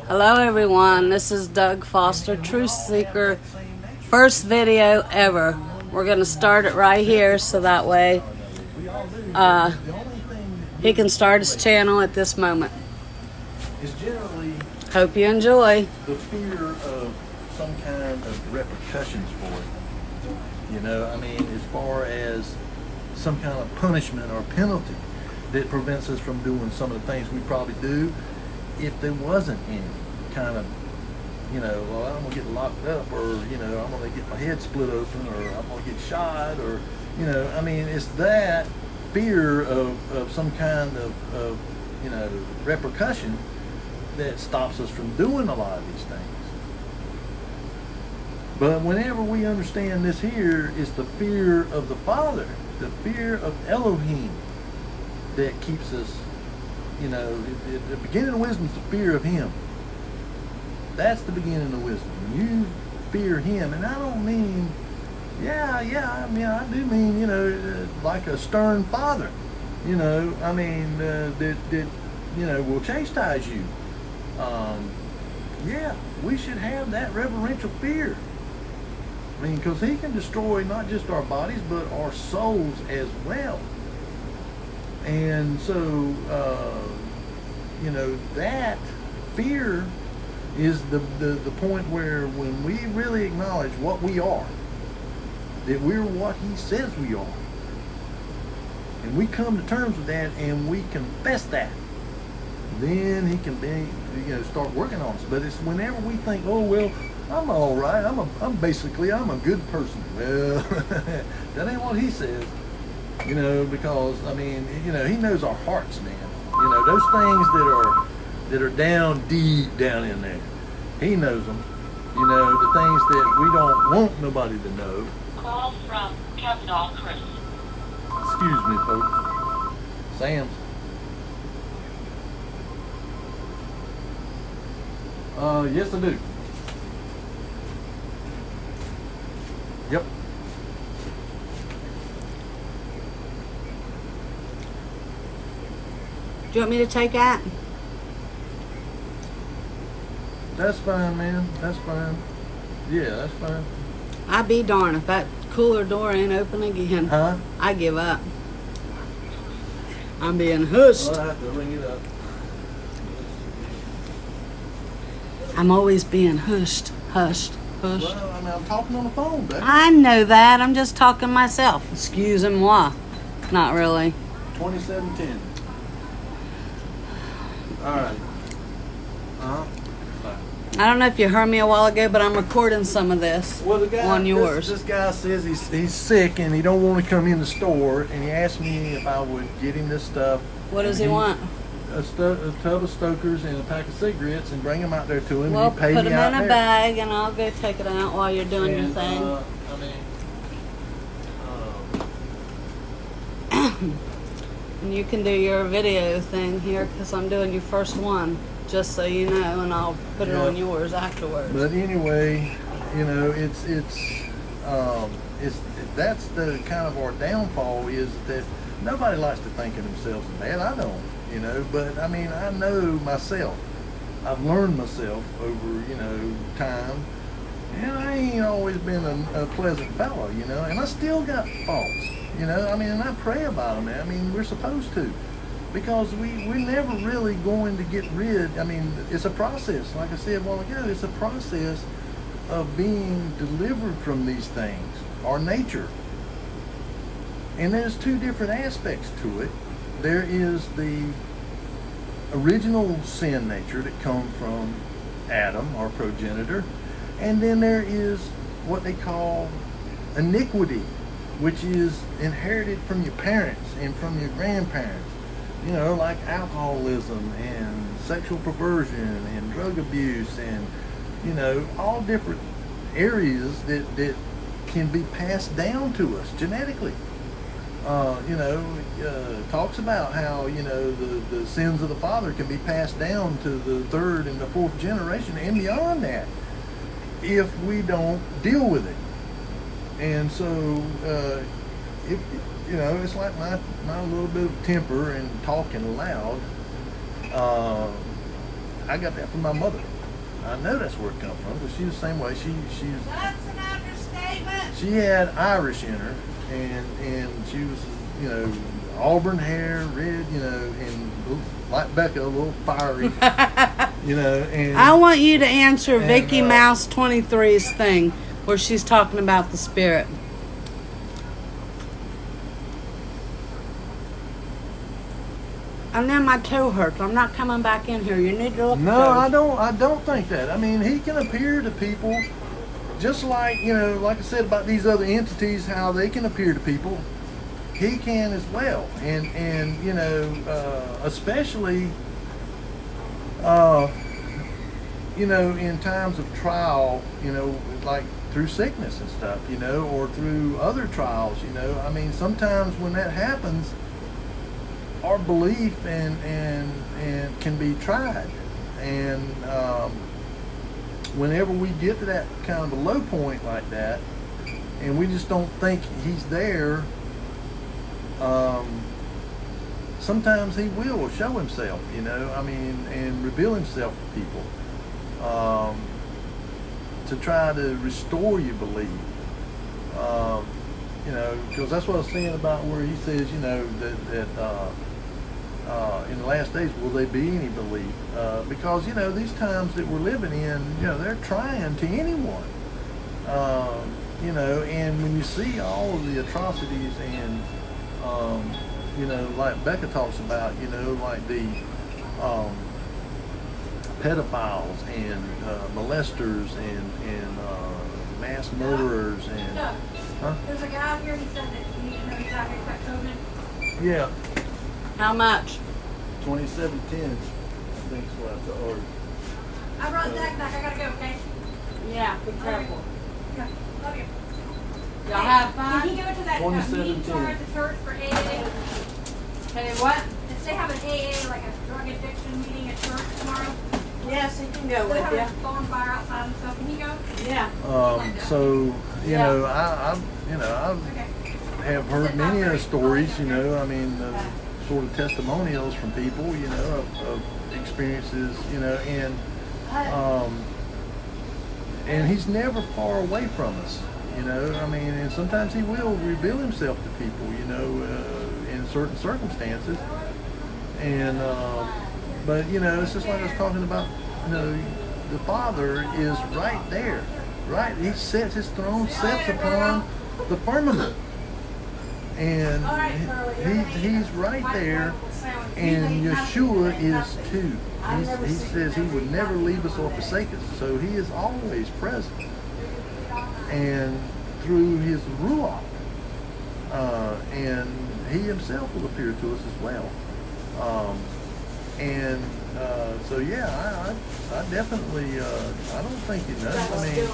Hello everyone, this is Doug Foster, Truth Seeker. First video ever. We're going to start it right here so that way he can start his channel at this moment. Hope you enjoy. The fear of some kind of repercussions for it. You know, I mean, as far as some kind of punishment or penalty that prevents us from doing some of the things we probably do if there wasn't any kind of, you know, well, I'm going to get locked up, or, you know, I'm going to get my head split open, or I'm going to get shot, or, you know, I mean, it's that fear of some kind of, you know, repercussion that stops us from doing a lot of these things. But whenever we understand this here, it's the fear of the Father, the fear of Elohim that keeps us, you know, the beginning of wisdom is the fear of Him. That's the beginning of wisdom. When you fear Him, and I don't mean, I mean, I do mean, you know, like a stern father, you know, I mean, that you know, will chastise you. We should have that reverential fear. I mean, because He can destroy not just our bodies, but our souls as well. And so, you know, that fear is the point where when we really acknowledge what we are, that we're what He says we are, and we come to terms with that and we confess that, then He can be, you know, start working on us. But it's whenever we think, oh, well, I'm all right, I'm a good person. Well, that ain't what He says. You know, because, I mean, you know, He knows our hearts, man. You know, those things that are down deep down in there, He knows them. You know, the things that we don't want nobody to know. Call from Capital Chris. Excuse me, folks. Sam's. Yes, I do. Yep. Do you want me to take that? That's fine, man. That's fine. Yeah, that's fine. I be darned if that cooler door ain't open again. Huh? I give up. I'm being hushed. Well, I have to ring it up. I'm always being hushed. Hushed. Well, I mean, I'm talking on the phone, baby. I know that. I'm just talking myself. Excusez-moi. Not really. 2710. All right. I don't know if you heard me a while ago, but I'm recording some of this on yours. This guy says he's sick and he don't want to come in the store, and he asked me if I would get him this stuff. What does he want? A tub of Stokers and a pack of cigarettes, and bring them out there to him. Well, and he paid put me them out in a there. bag, and I'll go take it out while you're doing your thing. And you can do your video thing here, because I'm doing your first one, just so you know, and I'll put it on yours afterwards. But anyway, you know, it's that's the kind of our downfall, is that nobody likes to think of themselves as bad. I don't, you know, but I mean, I know myself. I've learned myself over, you know, time, and I ain't always been a pleasant fellow, you know, and I still got faults. You know, I mean, and I pray about them. I mean, we're supposed to, because we're never really going to get rid. I mean, it's a process. Like I said a while ago, it's a process of being delivered from these things, our nature. And there's two different aspects to it. There is the original sin nature that comes from Adam, our progenitor, and then there is what they call iniquity, which is inherited from your parents and from your grandparents, you know, like alcoholism and sexual perversion and drug abuse, and, you know, all different areas that can be passed down to us genetically. You know, talks about how, you know, the sins of the father can be passed down to the third and the fourth generation and beyond that if we don't deal with it. And so, if you know, it's like my little bit of temper and talking loud. I got that from my mother. I know that's where it comes from, because she was the same way. She's That's an understatement. she had Irish in her, and she was, you know, auburn hair, red, you know, and like Becca, a little fiery, you know. And I want you to answer And, Vicky Mouse 23's thing where she's talking about the spirit. And then my toe hurts. I'm not coming back in here. You need to look. No, I don't think that. I mean, he can appear to people just like, you know, like I said about these other entities, how they can appear to people. He can as well, and you know, especially, you know, in times of trial, you know, like through sickness and stuff, you know, or through other trials, you know. I mean, sometimes when that happens, our belief and can be tried, and whenever we get to that kind of a low point like that, and we just don't think he's there, sometimes he will show himself, you know. I mean, and reveal himself to people, to try to restore your belief. You know, because that's what I was saying about where he says, you know, that in the last days, will there be any belief? Because, you know, these times that we're living in, you know, they're trying to anyone. You know, and when you see all of the atrocities and, you know, like Becca talks about, you know, like the pedophiles and molesters and mass murderers and... Huh? There's a guy out here, he said that you need to know exactly what COVID. Yeah. How much? 2710, I think is what I told. I brought Zach back, I gotta go, okay? Yeah, be careful. Yeah, love you. Y'all Hey, have fun. Can he go to that meeting tomorrow at the church for AA? Tell you what? If they have an AA, like a drug addiction meeting at church tomorrow, Yes, he can go they're with having you. a bonfire outside and stuff. Can he go? Yeah. So, you Yeah. know, I Okay. have heard many stories, you know, I mean, sort of testimonials from people, you know, of experiences, you know, and he's never far away from us, you know. I mean, and sometimes he will reveal himself to people, you know, in certain circumstances. And, but, you know, it's just like I was talking about, you know, the Father is right there, right? He sets his throne, sets upon the firmament. And he's right there, and Yeshua is too. He says he would never leave us or forsake us, so he is always present. And through his Ruach, and he himself will appear to us as well. So yeah, I definitely, I don't think he knows. I mean,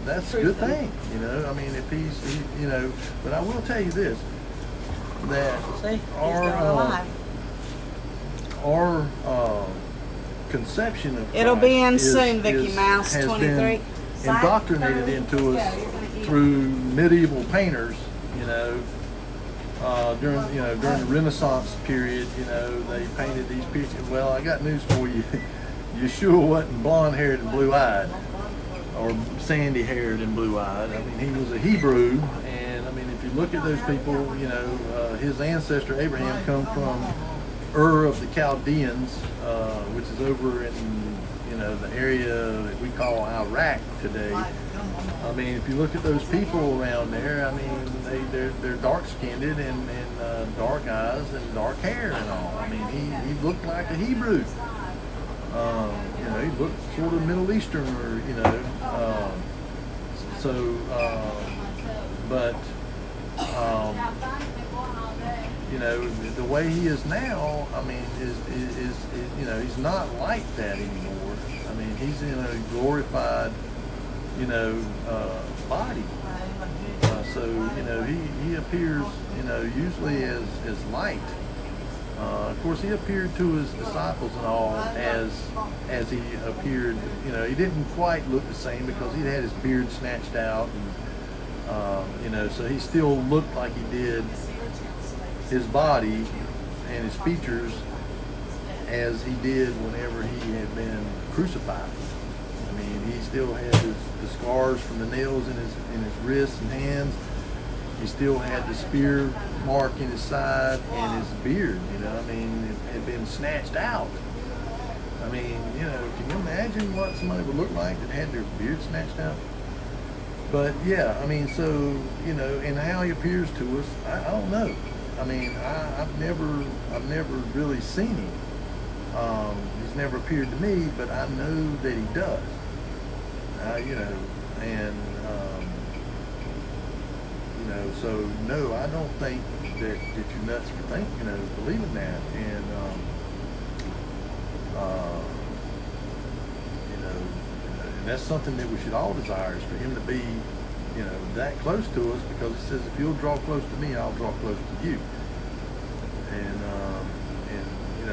that's a good thing, you know. I mean, if he's, you know, but I will tell you this, that our conception of Christ It'll be in soon, Vicky Mouse has 23. been indoctrinated into us through medieval painters, you know. During the Renaissance period, you know, they painted these pictures. Well, I got news for you. Yeshua wasn't blonde-haired and blue-eyed, or sandy-haired and blue-eyed. I mean, he was a Hebrew, and I mean, if you look at those people, you know, his ancestor Abraham come from Ur of the Chaldeans, which is over in, you know, the area that we call Iraq today. I mean, if you look at those people around there, I mean, they're dark-skinned and dark eyes and dark hair and all. I mean, he looked like a Hebrew. You know, he looked sort of Middle Eastern, or, you know, but you know, the way he is now, I mean, is you know, he's not like that anymore. I mean, he's in a glorified, you know, body. So, you know, he appears, you know, usually as light. Of course, he appeared to his disciples and all as he appeared. You know, he didn't quite look the same because he had his beard snatched out, and you know, so he still looked like he did his body and his features as he did whenever he had been crucified. I mean, he still had the scars from the nails in his wrists and hands. He still had the spear mark in his side and his beard. I mean, it had been snatched out. I mean, can you imagine what somebody would look like that had their beard snatched out? But yeah, I mean, so, and how he appears to us, I don't know. I mean, I've never really seen him. He's never appeared to me, but I know that he does. And so no, I don't think that you're nuts for believing that. And and that's something that we should all desire, is for him to be, that close to us, because it says, if you'll draw close to me, I'll draw close to you. And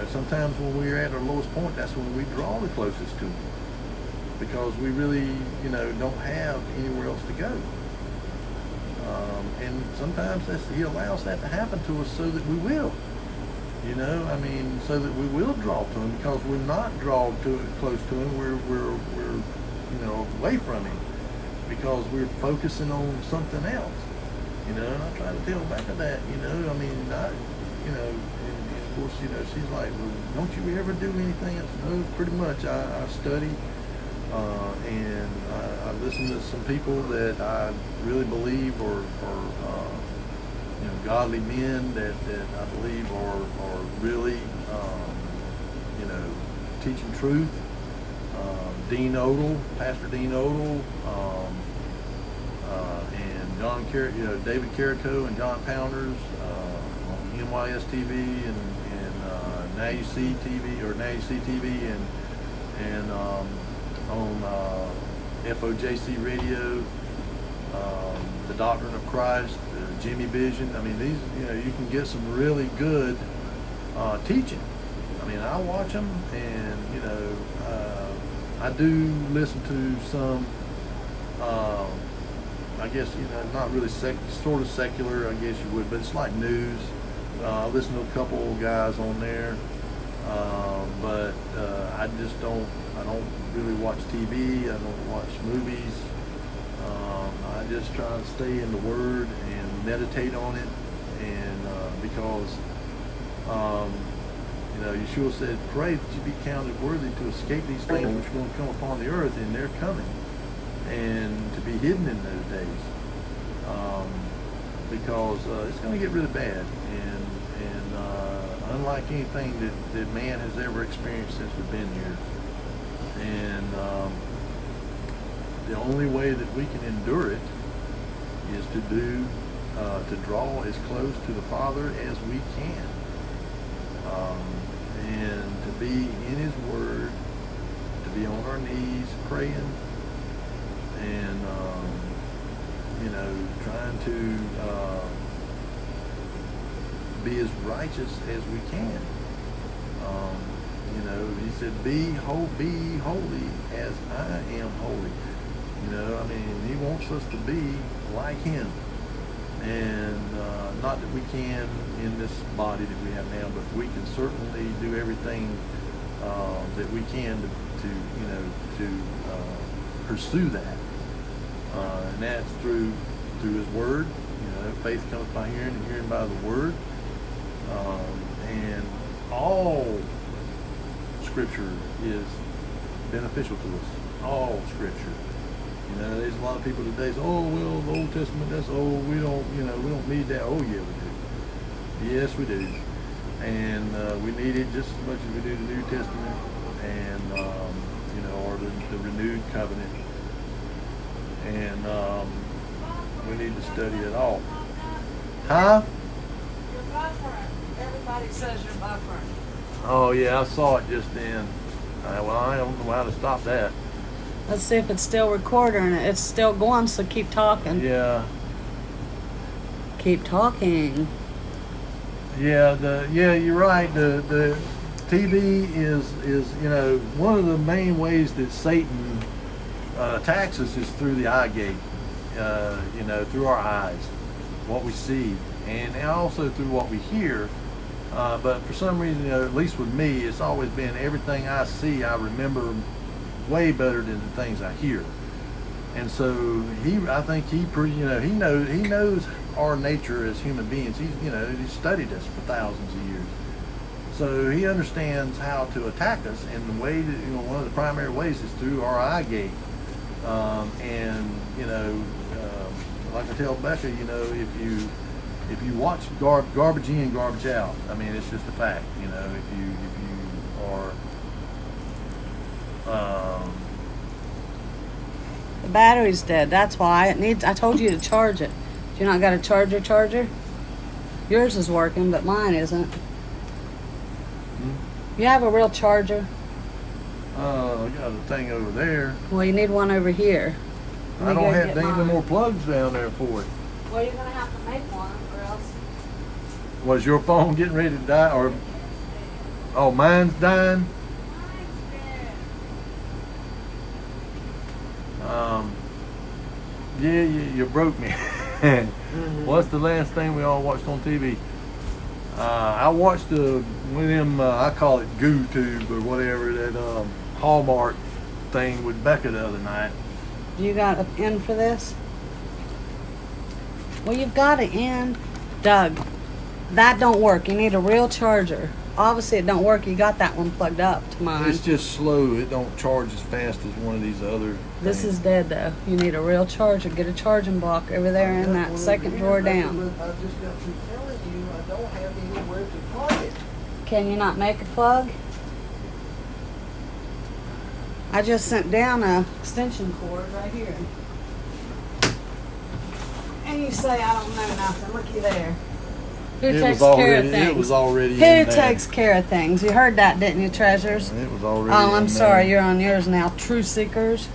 sometimes when we're at our lowest point, that's when we draw the closest to him, because we really, don't have anywhere else to go. And sometimes he allows that to happen to us so that we will. So that we will draw to him, because we're not drawn close to him. We're away from him, because we're focusing on something else. And I try to tell back of that. And of course, she's like, well, don't you ever do anything else? No, pretty much. I study, and I listen to some people that I really believe are godly men that I believe are really, teaching truth. Pastor Dean Odell, and David Carrico and John Pounders on NYS TV and Now You See TV, or Now You See TV, and on FOJC Radio, The Doctrine of Christ, Jimmy Vision. I mean, these, you can get some really good teaching. I mean, I watch them, and I do listen to some, I guess, not really sort of secular, I guess you would, but it's like news. I listen to a couple of guys on there, but I don't really watch TV. I don't watch movies. I just try to stay in the Word and meditate on it, and because Yeshua said, pray that you be counted worthy to escape these things which are going to come upon the earth, and they're coming, and to be hidden in those days, because it's going to get really bad, and unlike anything that man has ever experienced since we've been here. And the only way that we can endure it is to draw as close to the Father as we can, and to be in His Word, to be on our knees praying, and trying to be as righteous as we can. He said, be holy as I am holy. He wants us to be like Him. And not that we can in this body that we have now, but we can certainly do everything that we can to pursue that. And that's through His Word. Faith comes by hearing, and hearing by the Word. And all Scripture is beneficial to us. All Scripture. There's a lot of people today say, oh, well, the Old Testament, we don't need that. Oh, yeah, we do. Yes, we do. And we need it just as much as we do the New Testament, and, or the renewed covenant. And we need to study it all. Huh? You're buffering. Everybody says you're buffering. Oh, yeah, I saw it just then. Well, I don't know how to stop that. Let's see if it's still recording. It's still going, so keep talking. Yeah. Keep talking. Yeah, you're right. The TV is one of the main ways that Satan attacks us is through the eye gate. Through our eyes, what we see, and also through what we hear. But for some reason, at least with me, it's always been everything I see, I remember way better than the things I hear. And so I think he knows our nature as human beings. He's studied us for thousands of years. So he understands how to attack us, and the way that, one of the primary ways is through our eye gate. Like I tell Becca, if you watch garbage in, garbage out, I mean, it's just a fact. If you are The battery's dead. That's why I told you to charge it. You not got a charger? Yours is working, but mine isn't. You have a real charger? I got a thing over there. Well, you need one over here. I don't have any more plugs down there for it. Well, you're gonna have to make one, or else. Was your phone getting ready to die, or? Oh, mine's dying. Yeah, you broke me. What's the last thing we all watched on TV? I watched one of them, I call it Goo Tube or whatever, that Hallmark thing with Becca the other night. You got an end for this? Well, you've got an end. Doug, that don't work. You need a real charger. Obviously, it don't work. You got that one plugged up to mine. It's just slow. It don't charge as fast as one of these other This things. is dead, though. You need a real charger. Get a charging block over there in that second drawer down. I just got through telling you I don't have anywhere to plug it. Can you not make a plug? I just sent down a extension cord right here. And you say I don't know nothing. Looky there. Who takes care of things? It was already Who in there. takes care of things? You heard that, didn't you, treasures? It was already Oh, I'm in sorry. there. You're on yours now. True seekers.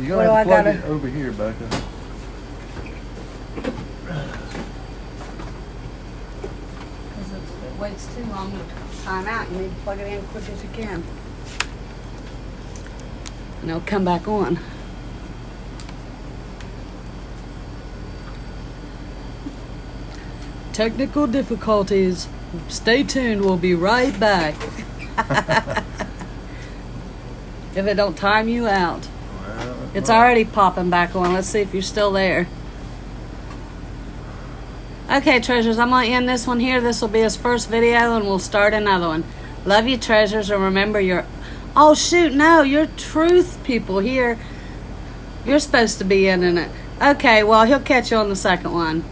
You're What going to do have to I plug gotta- it over here, Becca. Because if it waits too long to time out, you need to plug it in quick as you can. And it'll come back on. Technical difficulties. Stay tuned. We'll be right back. If it don't time you out. Well, It's already popping back on. Let's see if you're still there. Okay, treasures, I'm going to end this one here. This will be his first video, and we'll start another one. Love you, treasures, and remember your... Oh, shoot, no, you're truth people here. You're supposed to be in it. Okay, well, he'll catch you on the second one.